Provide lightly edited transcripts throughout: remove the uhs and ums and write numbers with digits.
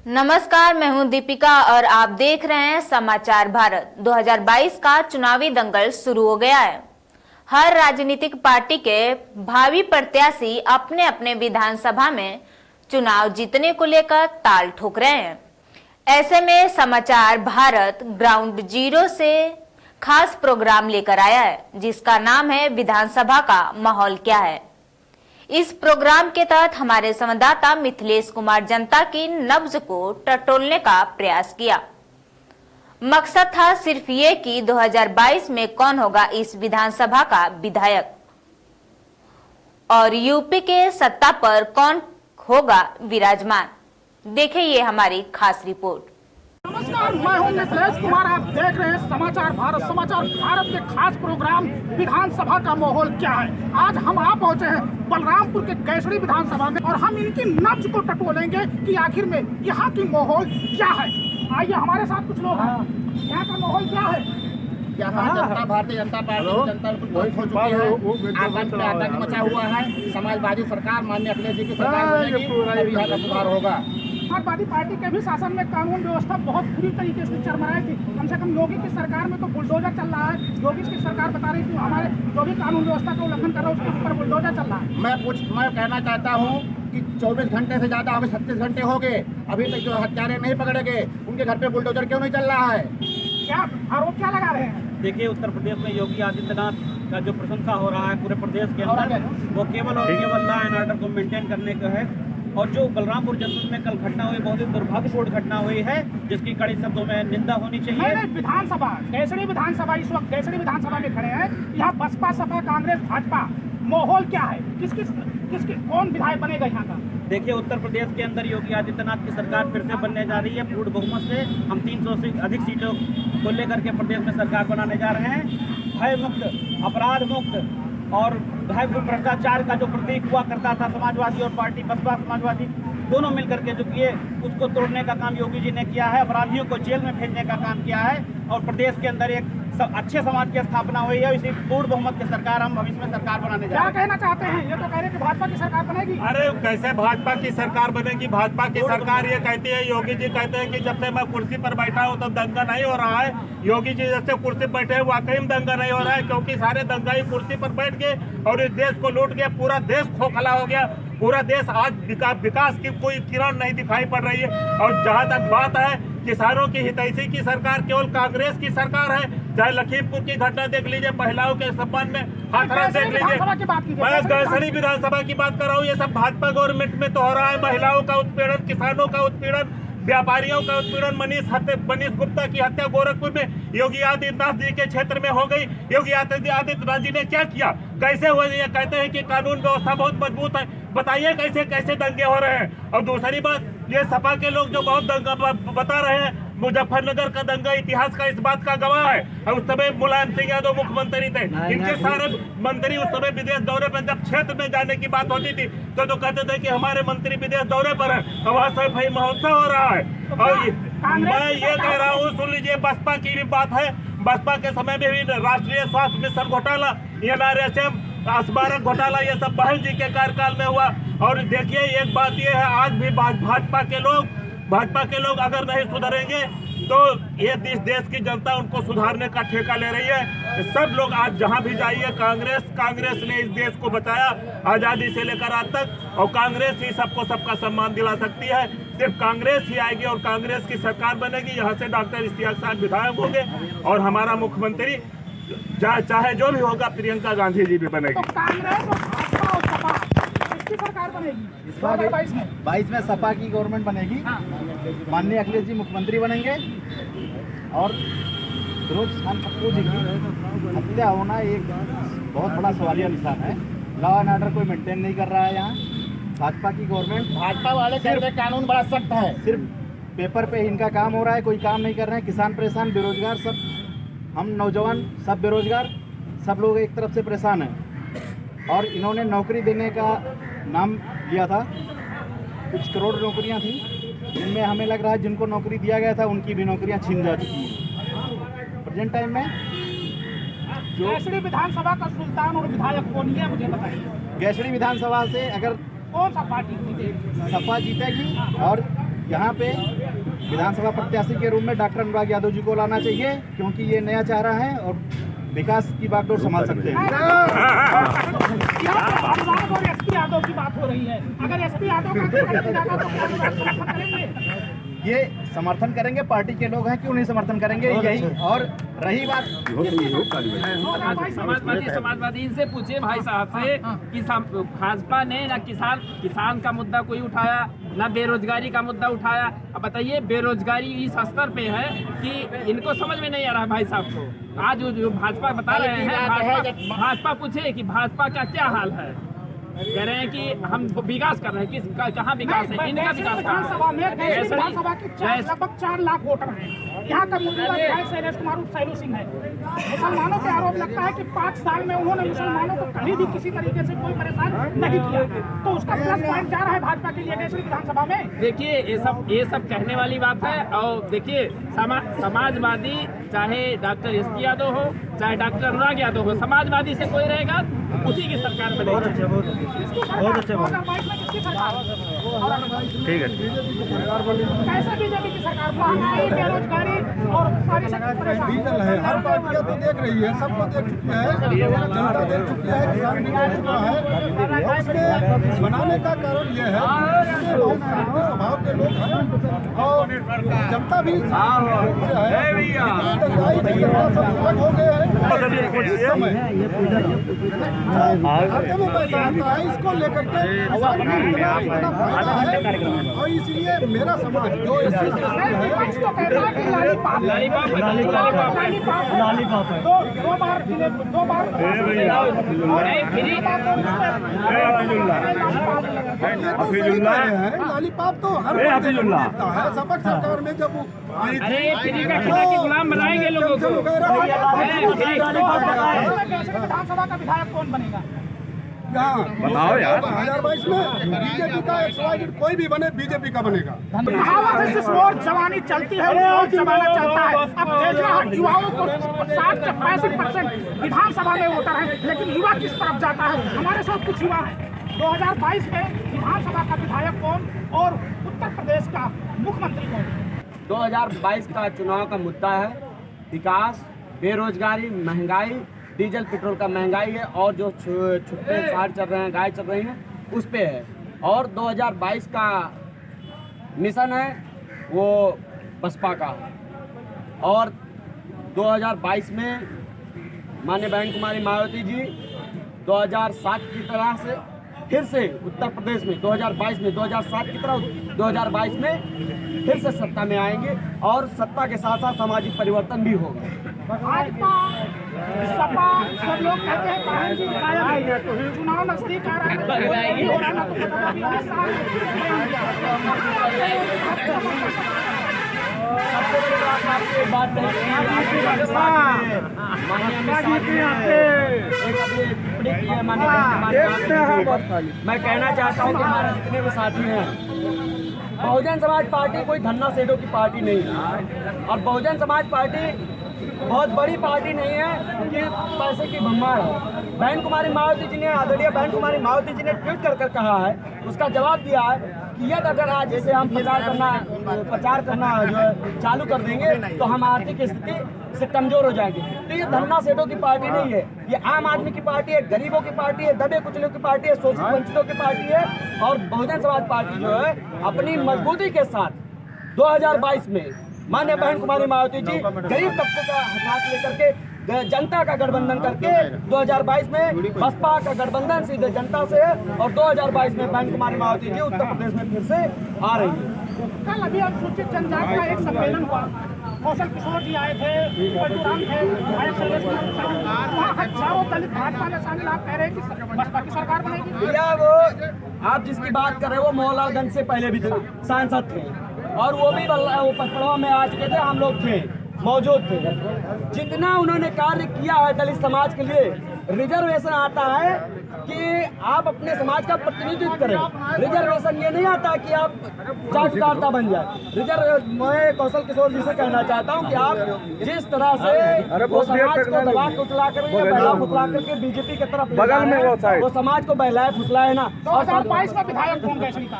नमस्कार, मैं हूं दीपिका और आप देख रहे हैं समाचार भारत। 2022 का चुनावी दंगल शुरू हो गया है। हर राजनीतिक पार्टी के भावी प्रत्याशी अपने अपने विधानसभा में चुनाव जीतने को लेकर ताल ठोक रहे हैं। ऐसे में समाचार भारत ग्राउंड जीरो से खास प्रोग्राम लेकर आया है, जिसका नाम है विधानसभा का माहौल क्या है। इस प्रोग्राम के तहत हमारे संवाददाता मिथिलेश कुमार जनता की नब्ज को टटोलने का प्रयास किया। मकसद था सिर्फ ये कि 2022 में कौन होगा इस विधानसभा का विधायक और यूपी के सत्ता पर कौन होगा विराजमान। देखिए ये हमारी खास रिपोर्ट। नमस्कार, मैं हूं मिथिलेश कुमार। आप देख रहे हैं समाचार भारत। समाचार भारत के खास प्रोग्राम विधानसभा का माहौल क्या है। आज हम आ पहुंचे हैं बलरामपुर के केसरी विधानसभा में और हम इनकी नब्ज को टटोलेंगे कि आखिर में यहाँ की माहौल क्या है। आइए, हमारे साथ कुछ लोग हैं। यहाँ का माहौल क्या है? यहाँ भारतीय जनता पार्टी जनता हो चुकी है। आतंक मचा हुआ है। समाजवादी सरकार माननीय अखिलेश जी की सरकार बनेगी, तभी यहाँ का सुधार होगा। समाजवादी पार्टी के भी शासन में कानून व्यवस्था बहुत बुरी तरीके से चरमराई थी। कम से कम योगी की सरकार में तो बुलडोजर चल रहा है। योगी की सरकार बता रही थी हमारे जो भी कानून व्यवस्था का उल्लंघन कर रहा है उसके ऊपर बुलडोजर चल रहा है। मैं कहना चाहता हूँ कि 24 घंटे से ज्यादा अभी 36 घंटे हो गए, अभी तक जो हत्यारे नहीं पकड़े गए, उनके घर पे बुलडोजर क्यों नहीं चल रहा है? क्या आरोप क्या लगा रहे हैं? देखिए, उत्तर प्रदेश में योगी आदित्यनाथ का जो प्रशंसा हो रहा है पूरे प्रदेश के अंदर, वो केवल और केवल लॉ एंड ऑर्डर को मेंटेन करने का है। और जो बलरामपुर जनपद में कल घटना हुई, बहुत ही दुर्भाग्यपूर्ण घटना हुई है, जिसकी कड़ी शब्दों में निंदा होनी चाहिए। विधानसभा केसरी विधानसभा, इस वक्त केसरी विधानसभा में खड़े हैं। यहाँ बसपा, सपा, कांग्रेस, भाजपा, माहौल क्या है? किसकी कौन विधायक बनेगा यहाँ का? देखिए, उत्तर प्रदेश के अंदर योगी आदित्यनाथ की सरकार फिर से बनने जा रही है। पूर्ण बहुमत से हम 300 से अधिक सीटों को लेकर के प्रदेश में सरकार बनाने जा रहे हैं। भय मुक्त, अपराध मुक्त और भय भ्रष्टाचार का जो प्रतीक हुआ करता था समाजवादी और पार्टी बसपा समाजवादी दोनों मिलकर के जो किए, उसको तोड़ने का काम योगी जी ने किया है। अपराधियों को जेल में भेजने का काम किया है और प्रदेश के अंदर एक अच्छे समाज की स्थापना हुई है। इसी पूर्ण बहुमत की सरकार हम भविष्य में सरकार बनाने जा रहे हैं। क्या कहना चाहते हैं? ये तो कह रहे हैं कि भाजपा की सरकार बनेगी। अरे कैसे भाजपा की सरकार बनेगी? भाजपा की सरकार ये कहती है, योगी जी कहते हैं कि जब से मैं कुर्सी पर बैठा हूँ तब दंगा नहीं हो रहा है। योगी जी जब से कुर्सी पर बैठे हैं वाकई में दंगा नहीं हो रहा है, क्योंकि सारे दंगाई कुर्सी पर बैठ गए और इस देश को लूट गए। पूरा देश खोखला हो गया। पूरा देश आज विकास की कोई किरण नहीं दिखाई पड़ रही है। और जहाँ तक बात है किसानों की हितैषी की सरकार केवल कांग्रेस की सरकार है। चाहे लखीमपुर की घटना देख लीजिए, महिलाओं के सम्मान में हाथरस देख लीजिए। मैं केसरी विधानसभा की बात कर रहा हूँ। ये सब भाजपा गवर्नमेंट में तो हो रहा है। महिलाओं का उत्पीड़न, किसानों का उत्पीड़न, व्यापारियों का उत्पीड़न। मनीष गुप्ता की हत्या गोरखपुर में योगी आदित्यनाथ जी के क्षेत्र में हो गई। योगी आदित्यनाथ जी ने क्या किया, कैसे हुआ? ये कहते हैं कि कानून व्यवस्था बहुत मजबूत है। बताइए कैसे कैसे दंगे हो रहे हैं। और दूसरी बात, ये सपा के लोग जो बहुत दंगा बता रहे हैं, मुजफ्फरनगर का दंगा इतिहास का इस बात का गवाह है। और उस समय मुलायम सिंह यादव मुख्यमंत्री थे। इनके सारे मंत्री उस समय विदेश दौरे पर, जब क्षेत्र में जाने की बात होती थी तो कहते थे कि हमारे मंत्री विदेश दौरे पर है। और वहाँ सफाई महोत्सव हो रहा है। और मैं ये कह रहा हूँ, सुन लीजिए, बसपा की भी बात है। बसपा के समय में भी राष्ट्रीय स्वास्थ्य मिशन घोटाला, NRSM, स्मारक घोटाला, ये सब बहन जी के कार्यकाल में हुआ। और देखिए, एक बात ये है, आज भी भाजपा के लोग अगर नहीं सुधरेंगे तो ये देश की जनता उनको सुधारने का ठेका ले रही है। सब लोग आज जहां भी जाइए, कांग्रेस ने इस देश को बचाया आजादी से लेकर आज तक। और कांग्रेस ही सबको सबका सम्मान दिला सकती है। सिर्फ कांग्रेस ही आएगी और कांग्रेस की सरकार बनेगी। यहाँ से डॉक्टर इश्तियाक साहब विधायक होंगे और हमारा मुख्यमंत्री चाहे जो भी होगा प्रियंका गांधी जी भी बनेगी। तो कांग्रेस और सपा किसकी सरकार बनेगी? 22 में सपा की गवर्नमेंट बनेगी। माननीय अखिलेश जी मुख्यमंत्री बनेंगे और फिरोज खान पप्पू जी की हत्या होना एक बहुत बड़ा सवालिया निशान है। लॉ एंड ऑर्डर कोई मेंटेन नहीं कर रहा है यहाँ। भाजपा की गवर्नमेंट, भाजपा वाले सिर्फ कानून बड़ा सख्त है। सिर्फ पेपर पे इनका काम हो रहा है, कोई काम नहीं कर रहे हैं। किसान परेशान, बेरोजगार, सब हम नौजवान सब बेरोजगार, सब लोग एक तरफ से परेशान हैं। और इन्होंने नौकरी देने का नाम लिया था, कुछ करोड़ नौकरियां थी, जिनमें हमें लग रहा है जिनको नौकरी दिया गया था उनकी भी नौकरियां छीन जा चुकी हैं। प्रेजेंट टाइम में जो केसरी विधानसभा का सुल्तान और विधायक कौन है, मुझे बताइए। केसरी विधानसभा से अगर कौन सा पार्टी जीतेगी? सपा जीतेगी और यहाँ पे विधानसभा प्रत्याशी के रूप में डॉक्टर अनुराग यादव जी को लाना चाहिए, क्योंकि ये नया चेहरा है और विकास की बागडोर संभाल सकते हैं। अनुराग और एसपी यादव की बात हो रही है, अगर एसपी यादव का टिकट जाएगा तो क्या समर्थन करेंगे? ये समर्थन करेंगे, पार्टी के लोग हैं, क्यों नहीं समर्थन करेंगे, यही। और रही बात समाजवादी इनसे पूछे भाई साहब से कि भाजपा ने ना किसान का मुद्दा कोई उठाया, ना बेरोजगारी का मुद्दा उठाया। अब बताइए, बेरोजगारी इस स्तर पे है कि इनको समझ में नहीं आ रहा भाई साहब को। आज जो भाजपा बता रहे हैं, भाजपा पूछे कि भाजपा का क्या हाल है, कह रहे हैं कि हम विकास कर रहे हैं। कहाँ विकास है? इनका विकास विधानसभा में विधानसभा के लगभग 4 लाख वोटर हैं। यहाँ का मौजूदा विधायक शैलेश कुमार उर्फ शैलू सिंह है। मुसलमानों पे आरोप लगता है कि 5 साल में उन्होंने मुसलमानों को कभी भी किसी तरीके से कोई परेशान नहीं किया, तो उसका प्लस पॉइंट जा रहा है भाजपा के लिए कैसे विधानसभा में। देखिए, ये सब कहने वाली बात है। और देखिए, समाजवादी चाहे डॉक्टर एसपी यादव हो, चाहे डॉक्टर अनुराग यादव हो, समाजवादी से कोई रहेगा उसी की सरकार बनेगी। बहुत अच्छे ठीक है। कैसे बीजेपी की सरकार, महंगाई, बेरोजगारी और सारी डीजल है, हर पार्टियां तो देख रही है, सबको देख चुकी है, जनता देख चुकी है, किसान भी देख चुका है। और इसमें बनाने का कारण ये है कि बहुत शांति स्वभाव के लोग हैं और जनता भी सब अलग हो गए हैं। इस समय खाते में पैसा आता है, इसको लेकर के इतना फायदा है। और इसलिए मेरा समाज जो लॉलीपॉप तो हर है। सबक सरकार में जब गुलाम बनाएंगे लोगों को। विधानसभा का विधायक कौन बनेगा? बताओ यार। 2022 में बीजेपी का कोई भी बने, बीजेपी का बनेगा। जिस ओर जवानी चलती है उस ओर जमाना चलता है। अब देखना युवाओं को 60 से 65% विधानसभा में वोटर है, लेकिन युवा किस तरफ जाता है? हमारे साथ कुछ युवा है। 2022 में विधानसभा का विधायक कौन और उत्तर प्रदेश का मुख्यमंत्री कौन? 2022 का चुनाव का मुद्दा है विकास, बेरोजगारी, महंगाई, डीजल पेट्रोल का महंगाई है और जो छुट्टे साड़ चल रहे हैं, गाय चल रही हैं, उस पे है। और 2022 का मिशन है वो बसपा का। और 2022 में माननीय बहन कुमारी मायावती जी 2007 की तरह से फिर से उत्तर प्रदेश में 2022 में 2007 की तरह 2022 में फिर से सत्ता में आएंगे और सत्ता के साथ साथ सामाजिक परिवर्तन भी होगा। भाजपा सपा सब लोग कहते हैं बहन जी गायब है, चुनाव नजदीक आ रहा है, हो रहा है, मैं कहना चाहता हूँ कि हमारे जितने भी साथी हैं, बहुजन समाज पार्टी कोई धन्ना सेठों की पार्टी नहीं है और बहुजन समाज पार्टी बहुत बड़ी पार्टी नहीं है कि पैसे की भम्मार है। बहन कुमारी मायावती जी ने, आदरणीय बहन कुमारी मायावती जी ने ट्वीट कर कहा है, उसका जवाब दिया है कि यदि अगर आज जैसे हम प्रचार करना जो है चालू कर देंगे तो हम आर्थिक स्थिति से कमजोर हो जाएंगे। तो ये धन्ना सेठों की पार्टी नहीं है, ये आम आदमी की पार्टी है, गरीबों की पार्टी है, दबे कुचलों की पार्टी है, शोषित वंचितों की पार्टी है। और बहुजन समाज पार्टी जो है अपनी मजबूती के साथ 2022 में माननीय बहन कुमारी मायावती जी गरीब तबकों का हाथ लेकर के जनता का गठबंधन करके 2022 में बसपा का गठबंधन सीधे जनता से है और 2022 में बहन कुमारी मायावती जी उत्तर प्रदेश में फिर से आ रही है। कल अभी अनुसूचित जनजाति का एक सम्मेलन हुआ, कौशल किशोर जी आए थे, परशुराम थे, वहाँ हजारों दलित भाजपा में शामिल। आप कह रहे हैं कि बसपा की सरकार बनेगी? भैया वो आप जिसकी बात कर रहे हो वो मोहनलालगंज से पहले भी सांसद थे और वो भी पचपड़वा में आ चुके थे, हम लोग थे, मौजूद थे। जितना उन्होंने कार्य किया है दलित समाज के लिए, रिजर्वेशन आता है कि आप अपने समाज का प्रतिनिधित्व करें। रिजर्वेशन ये नहीं आता कि आप जाट कार्ता बन जाए। मैं कौशल किशोर जी से कहना चाहता हूँ कि आप जिस तरह से वो समाज को दबा कुचला कर बहला फुसला करके बीजेपी की तरफ बगल में वो समाज को बहलाए फुसलाए ना। 2022 में विधायक कौन गैसड़ी का?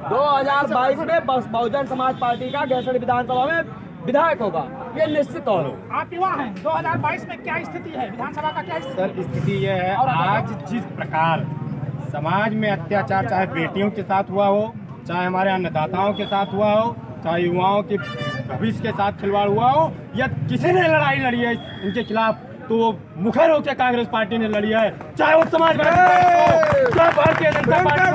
2022 में बहुजन समाज पार्टी का गैसड़ी विधानसभा में विधायक होगा, ये निश्चित तौर है। आप युवा हैं, 2022 में क्या स्थिति है विधानसभा का? क्या स्थिति? सर स्थिति ये है, आज जिस प्रकार समाज में अत्याचार चाहे बेटियों के साथ हुआ हो, चाहे हमारे अन्नदाताओं के साथ हुआ हो, चाहे युवाओं के भविष्य के साथ खिलवाड़ हुआ हो, या किसी ने लड़ाई लड़ी है इनके खिलाफ तो मुखर होकर कांग्रेस पार्टी ने लड़ी है। चाहे वो समाजवादी पार्टी हो, चाहे भारतीय जनता पार्टी हो,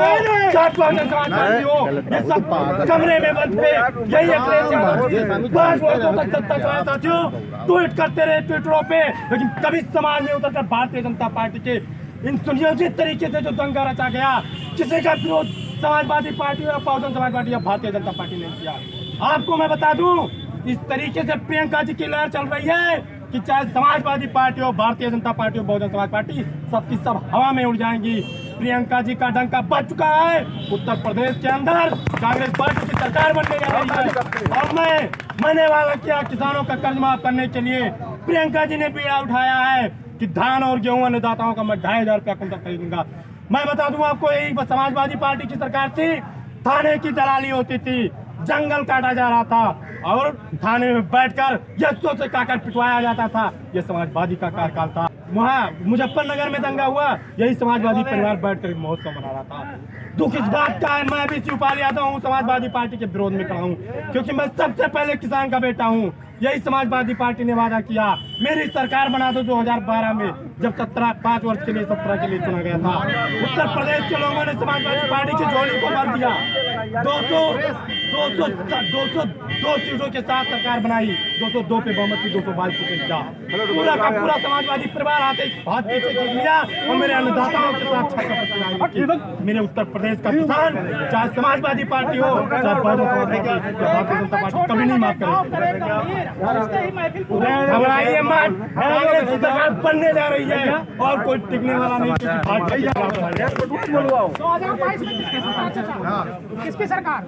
चाहे बहुजन समाज पार्टी हो, ये सब कमरे में बंद पे यही अखिलेश यादव 5 वर्षों तक सत्ता चलाया। साथियों, ट्वीट करते रहे ट्विटरों पे, लेकिन कभी समाज में उतरकर भारतीय जनता पार्टी के इन सुनियोजित तरीके से जो दंगा रचा गया, किसी का विरोध समाजवादी पार्टी या बहुजन समाज पार्टी या भारतीय जनता पार्टी ने किया। आपको मैं बता दूं, इस तरीके से प्रियंका जी की लहर चल रही है कि चाहे समाजवादी पार्टी हो, भारतीय जनता पार्टी हो, बहुजन समाज पार्टी, सबकी सब हवा में उड़ जाएंगी। प्रियंका जी का डंका बज चुका है। उत्तर प्रदेश के अंदर कांग्रेस पार्टी की सरकार बनने जा रही है और मैंने वादा किया किसानों का कर्ज माफ करने के लिए। प्रियंका जी ने बीड़ा उठाया है कि धान और गेहूं अन्नदाताओं का मैं 2,500 रुपया कुंटल खरीदूंगा। मैं बता दूं आपको, यही समाजवादी पार्टी की सरकार थी, थाने की दलाली होती थी, जंगल काटा जा रहा था और थाने में बैठकर यशों से काकर पिटवाया जाता था। ये समाजवादी का कार्यकाल था। वहाँ मुजफ्फरनगर में दंगा हुआ, यही समाजवादी परिवार बैठकर महोत्सव मना रहा था। दुख इस बात का है, मैं भी शिवपाल यादव हूँ, समाजवादी पार्टी के विरोध में खड़ा हूँ, क्योंकि मैं सबसे पहले किसान का बेटा हूँ। यही समाजवादी पार्टी ने वादा किया, मेरी सरकार बना दो 2012 में, जब 5 वर्ष के लिए 17 के लिए चुना गया था। उत्तर प्रदेश के लोगों ने समाजवादी पार्टी की झोली को भर दिया। 202 सीटों के साथ सरकार बनाई, 202 पे बहुमत की 222 सीटें का पूरा का पूरा समाजवादी परिवार आते हाथ पीछे कर लिया और मेरे अन्नदाताओं के साथ मेरे उत्तर प्रदेश का किसान, चाहे समाजवादी पार्टी हो, चाहे बहुजन समाज पार्टी, भारतीय जनता पार्टी कभी नहीं माफ करेगी। घबराइए मत, कांग्रेस की सरकार बनने जा रही है और कोई टिकने वाला नहीं। 2022 में किसकी सरकार चचा? किसकी सरकार?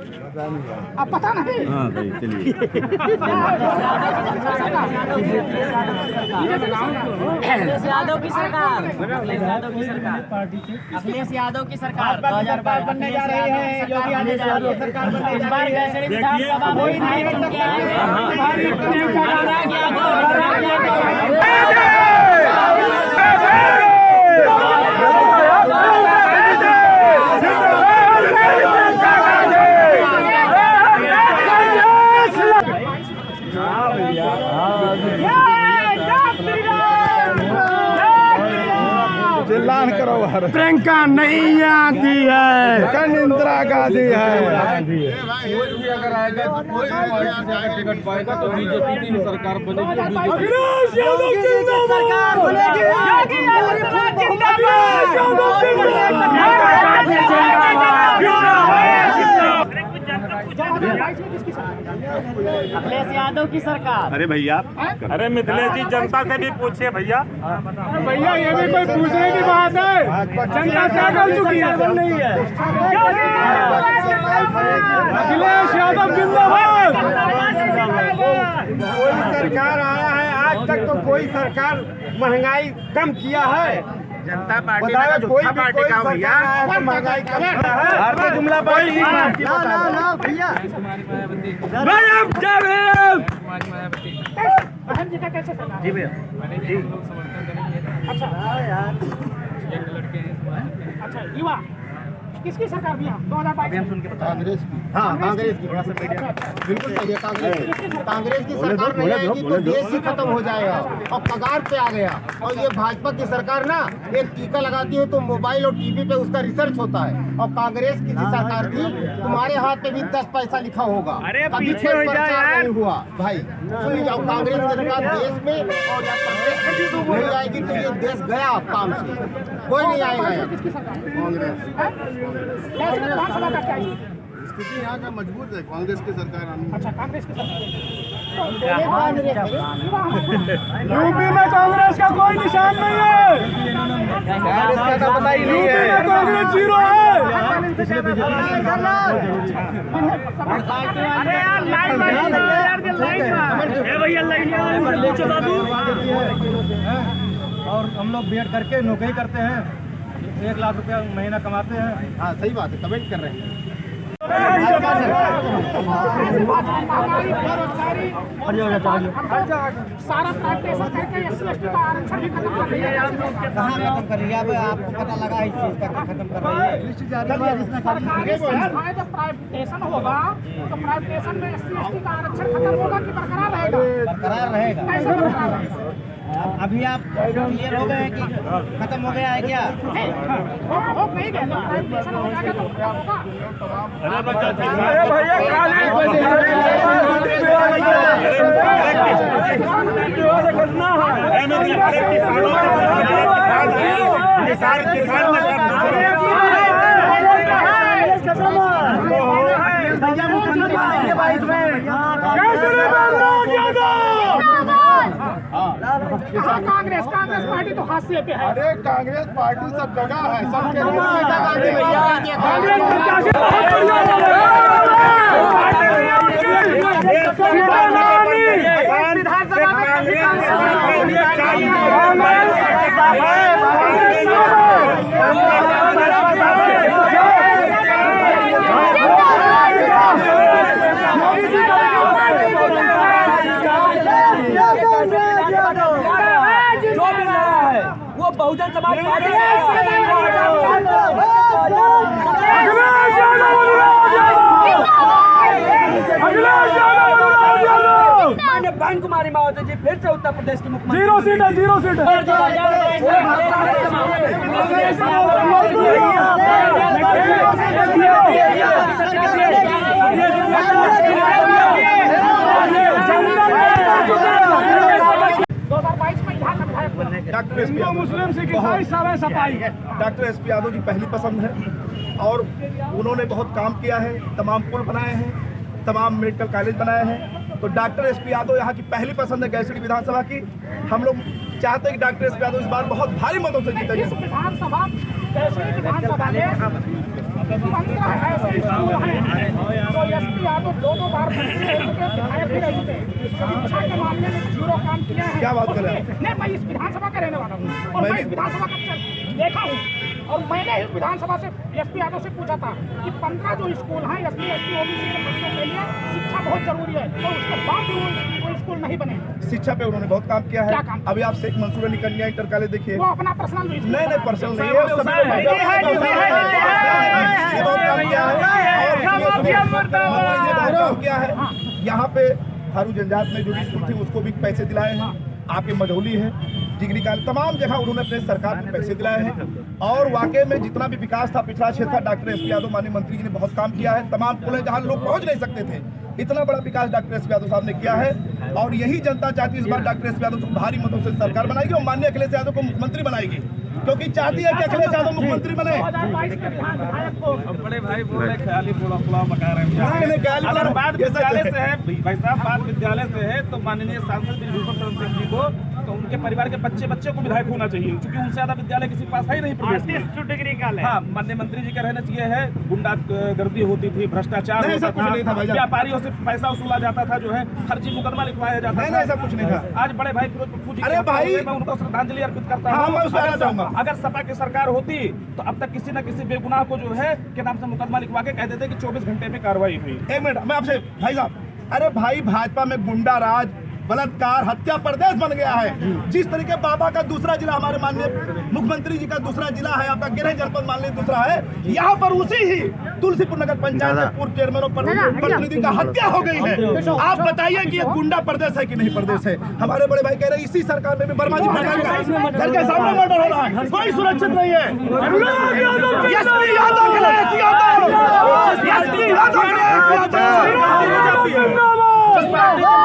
अब पता नहीं। हाँ भाई चलिए। अखिलेश यादव की सरकार, अखिलेश यादव की सरकार, अखिलेश यादव की सरकार 2022 बनने जा रही है। योगी आदित्यनाथ की सरकार बनने जा रही है। विधानसभा कोई नहीं चुन के आए। चिल्लान करो, प्रियंका नहीं आती है, कन इंदिरा गांधी है। अगर आएगा तो कोई टिकट पाएगा तो बीजेपी की सरकार बनेगी। अखिलेश यादव सरकार बनेगी। अखिलेश यादव की सरकार। अरे भैया, अरे मिथिलेश जी, जनता से भी पूछिए भैया। भैया ये भी कोई पूछने की बात है, जनता क्या कर चुकी है? नहीं है। अखिलेश यादव जिंदाबाद। कोई सरकार आया है, आज तक तो कोई सरकार महंगाई कम किया है? जनता पार्टी बताया कोई सरकार आया तो महंगाई कम किया है? भारतीय जुमला पार्टी भैया बहन जी का कैसे सरकार? जी भैया, अच्छा, युवा किसकी सरकार भी? 2022 कांग्रेस की। हाँ कांग्रेस की। बिल्कुल सही है, कांग्रेस की सरकार नहीं आएगी तो देश ही खत्म हो जाएगा और कगार पे आ गया। और ये भाजपा की सरकार ना, एक टीका लगाती है तो मोबाइल और टीवी पे उसका रिसर्च होता है। और कांग्रेस की सरकार थी, तुम्हारे हाथ पे भी 10 पैसा लिखा होगा, कभी कोई प्रचार नहीं हुआ। भाई सुन जाओ, कांग्रेस की सरकार देश में और या प्रदेश में नहीं आएगी तो ये देश गया काम से, कोई नहीं आएगा। किसकी सरकार? कांग्रेस। विधानसभा का क्या? स्थिति यहाँ का मजबूत है, कांग्रेस की सरकार आनी है। अच्छा, कांग्रेस की सरकार यूपी में कांग्रेस का कोई निशान नहीं है, कांग्रेस का पता ही नहीं है, कांग्रेस जीरो है। अरे यार और हम लोग बीएड करके नौकरी करते हैं, 1 लाख रुपया महीना कमाते हैं। हाँ सही बात है, कमेंट कर रहे हैं। सारा प्राइवेटाइजेशन करके SC/ST का आरक्षण भी खत्म कर दिया। कहाँ खत्म कर रही है? अब आपको पता लगा इस चीज का खत्म कर रही है। सरकारी संस्थाएं जब प्राइवेटाइजेशन होगा तो प्राइवेटाइजेशन में SC/ST का आरक्षण खत्म होगा कि बरकरार रहेगा? बरकरार रहेगा। कैसे बरकरार रहेगा? अभी आप क्लियर हो गए हैं कि खत्म हो गया है क्या? हो नहीं गया, प्राइवेटाइजेशन हो जाएगा तो खत्म होगा। अरे भैया कांग्रेस पार्टी तो हाशिए पे है। अरे कांग्रेस पार्टी सब जगह है, सबके वो बहुजन समाज पार्टी बैंक कुमारी मायावती जी फिर से उत्तर प्रदेश की मुख्यमंत्री। 0 सीट है, 0 सीट डॉक्टर मुस्लिम सिख ईसाई सब सफाई। डॉक्टर SP यादव जी पहली पसंद है और उन्होंने बहुत काम किया है, तमाम पुल बनाए हैं, तमाम मेडिकल कॉलेज बनाए हैं। तो डॉक्टर SP यादव यहाँ की पहली पसंद है गैसड़ी विधानसभा की। हम लोग चाहते हैं कि डॉक्टर SP यादव इस बार बहुत भारी मतों से जीतेंगे। इस विधानसभा गैसड़ी विधानसभा में 15 ऐसे स्कूल हैं तो SP यादव 2 बार विधायक भी रहे थे। शिक्षा के मामले में 0 काम किया है। क्या बात कर रहे हैं? नहीं, मैं इस विधानसभा का रहने वाला हूँ और मैं इस विधानसभा का देखा हूँ और मैंने इस विधानसभा से SP यादव से पूछा था कि 15 जो स्कूल हैं SC ST OBC के बच्चों के लिए शिक्षा बहुत जरूरी है, तो उसके बाद भी वो स्कूल नहीं बने। शिक्षा पे उन्होंने बहुत काम किया है। क्या काम? अभी आप शेख मंसूर अली कन्या इंटर कॉलेज देखिए। वो अपना पर्सनल नहीं पर्सनल नहीं है, बहुत काम किया है। यहाँ पे थारू जनजात में जो भी स्कूल थी उसको भी पैसे दिलाए हैं। आपके मझौली है, डिग्री कॉलेज, तमाम जगह उन्होंने अपने सरकार को पैसे दिलाए हैं और वाकई में जितना भी विकास था पिछड़ा क्षेत्र था, डॉक्टर SP यादव माननीय मंत्री जी ने बहुत काम किया है। तमाम पुल जहाँ लोग पहुँच नहीं सकते थे, इतना बड़ा विकास डॉक्टर SP यादव साहब ने किया है और यही जनता चाहती है इस बार डॉक्टर SP यादव को भारी मतों से सरकार बनाएगी और माननीय अखिलेश यादव को मुख्यमंत्री बनाएगी, क्योंकि चाहती है कि अखिलेश यादव मुख्यमंत्री बने। बड़े भाई बोल रहे ख्याली पुला मका रहे हैं। अगर बात विद्यालय से है भाई साहब, बात विद्यालय से है तो माननीय सांसद ब्रिजभूषण शरण सिंह जी को तो उनके परिवार के बच्चे को विधायक होना चाहिए, क्योंकि उनसे ज्यादा विद्यालय किसी के पास है ही नहीं प्रदेश में। डिग्री का हाँ, माननीय मंत्री जी का रहना चाहिए है। गुंडागर्दी होती थी, भ्रष्टाचार होता था, व्यापारियों से पैसा वसूला जाता था, जो है फर्जी मुकदमा लिखवाया जाता था। ऐसा कुछ नहीं था। आज बड़े भाई फिरोज पप्पू जी, अरे भाई, मैं उनको श्रद्धांजलि अर्पित करता हूँ। अगर सपा की सरकार होती तो अब तक किसी न किसी बेगुनाह को जो है के नाम से मुकदमा लिखवा के कह देते कि 24 घंटे में कार्रवाई हुई। 1 मिनट मैं आपसे भाई साहब, अरे भाई भाजपा में गुंडा राज, बलात्कार, हत्या प्रदेश बन गया है। जिस तरीके बाबा का दूसरा जिला, हमारे माननीय मुख्यमंत्री जी का दूसरा जिला है, आपका गृह जनपद मान लीजिए दूसरा है, यहाँ पर उसी ही तुलसीपुर नगर पंचायत के पूर्व चेयरमैन और प्रतिनिधि का हत्या हो गई है। आप बताइए कि ये गुंडा प्रदेश है कि नहीं प्रदेश है? हमारे बड़े भाई कह रहे हैं इसी सरकार में भी वर्मा जी घर के सामने मर्डर हो रहा है, कोई सुरक्षित नहीं है।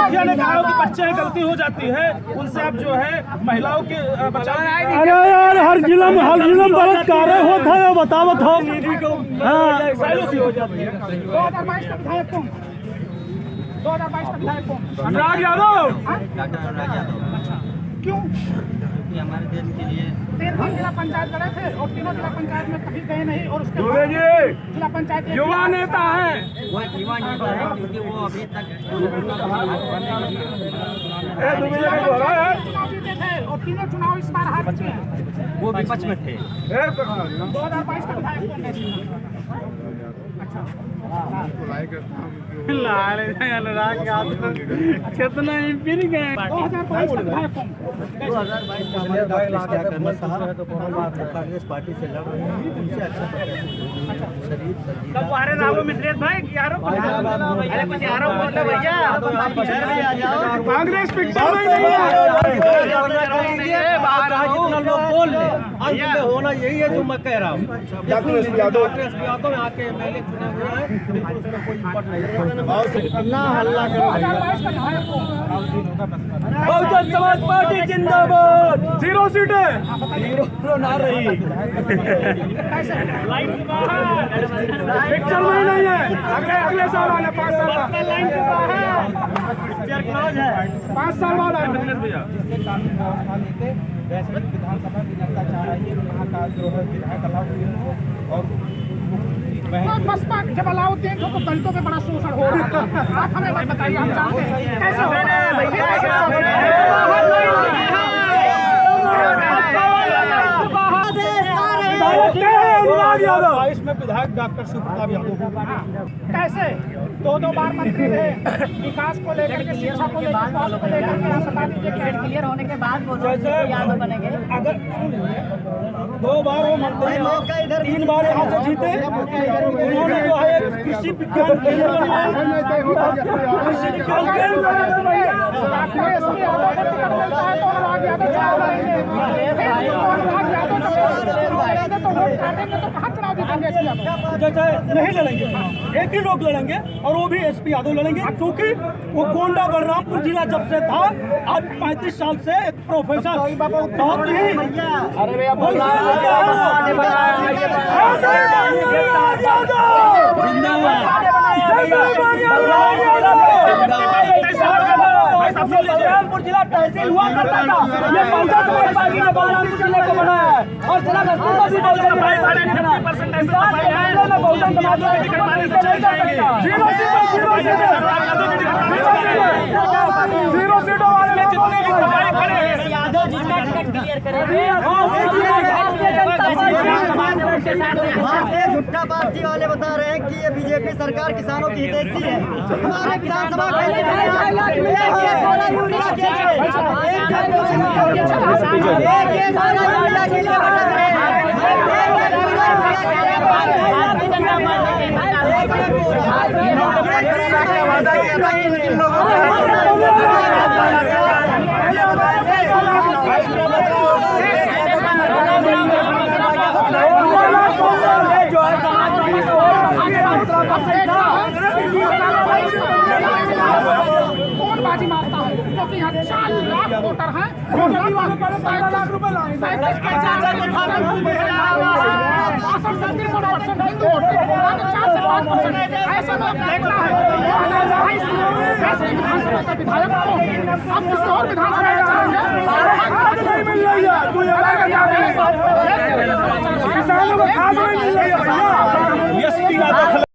मुखिया ने कहा कि बच्चे हैं, गलती हो जाती है, उनसे आप जो है महिलाओं के बचाव। अरे यार हर जिला में बलात्कार होता है, बताओ तो। हो जाती है। 2022 का विधायक कौन? 2022 का विधायक कौन? अनुराग यादव। क्यों? हमारे देश के लिए 13 जिला पंचायत लड़े थे और तीनों जिला पंचायत में कभी गए नहीं, और उसके दुबे जी जिला पंचायत युवा नेता है। वो युवा नेता है, क्योंकि वो अभी तक चुनाव जीते थे और तीनों चुनाव इस बार हार चुके हैं। वो विपक्ष में थे। 2022 का विधायक कौन है? कितना एम्पिरिक है। 2022 का विधायक कौन? 2022 कांग्रेस पार्टी से लड़ रहे हैं, उनसे अच्छा कब वारे राघव मिश्रेश भाई की आरोप? अरे कुछ आरोप बोलते भैया, कांग्रेस पिक्चर में नहीं है। जितना लोग बोल ले, अंत में होना यही है जो मैं कह रहा हूँ। डॉक्टर एस पी यादव यहाँ के MLA चुने हुए हैं, बिल्कुल उसमें कोई इम्पोर्ट नहीं है। ना हल्ला करो। 2022 का विधायक कौन? बहुजन समाज पार्टी जिंदाबाद। 0 सीटें। जीरो ना रही। पिक्चर में नहीं है। अगले साल आना, 5 साल बाद। 5 साल बाद आना। वैसे विधानसभा की जनता चाह रही है कि वहाँ का जो है विधायक अलाउद्दीन हो और बसपा जब अलाउद्दीन हो तो दलितों पे बड़ा शोषण हो रहा था। आप हमें बात बताइए, हम जानते हैं कैसे हो रहा है। में विधायक डॉक्टर शिव प्रताप यादव कैसे 2-2 बार मंत्री रहे, विकास को लेकर के, शिक्षा को लेकर, स्वास्थ्य को लेकर के, आप बता दीजिए क्लियर होने के बाद वो यादव बनेंगे। अगर 2 बार वो मंत्री 3 बार यहाँ से जीते, उन्होंने जो है कृषि विज्ञान केंद्र बनवाया। कृषि विज्ञान केंद्र नहीं लड़ेंगे, एक ही लोग लड़ेंगे और वो भी SP यादव लड़ेंगे, क्योंकि वो गोंडा बलरामपुर जिला जब से था, आज 35 साल से एक प्रोफेसर बहुत ही बलरामपुर जिला तहसील हुआ करता था, ये बहुजन समाज पार्टी ने बलरामपुर जिले को बनाया है और जिला बहुजन झूठा पार्टी वाले बता रहे हैं कि ये बीजेपी सरकार किसानों की हितैषी है। हमारे विधानसभा कौन बाजी मारता है, क्योंकि यहाँ 4 लाख वोटर हैं। 4 लाख रुपए ऐसा लोग देखना है। विधानसभा का विधायक को अब किसी और विधानसभा किसानों को खाद नहीं मिल रही है।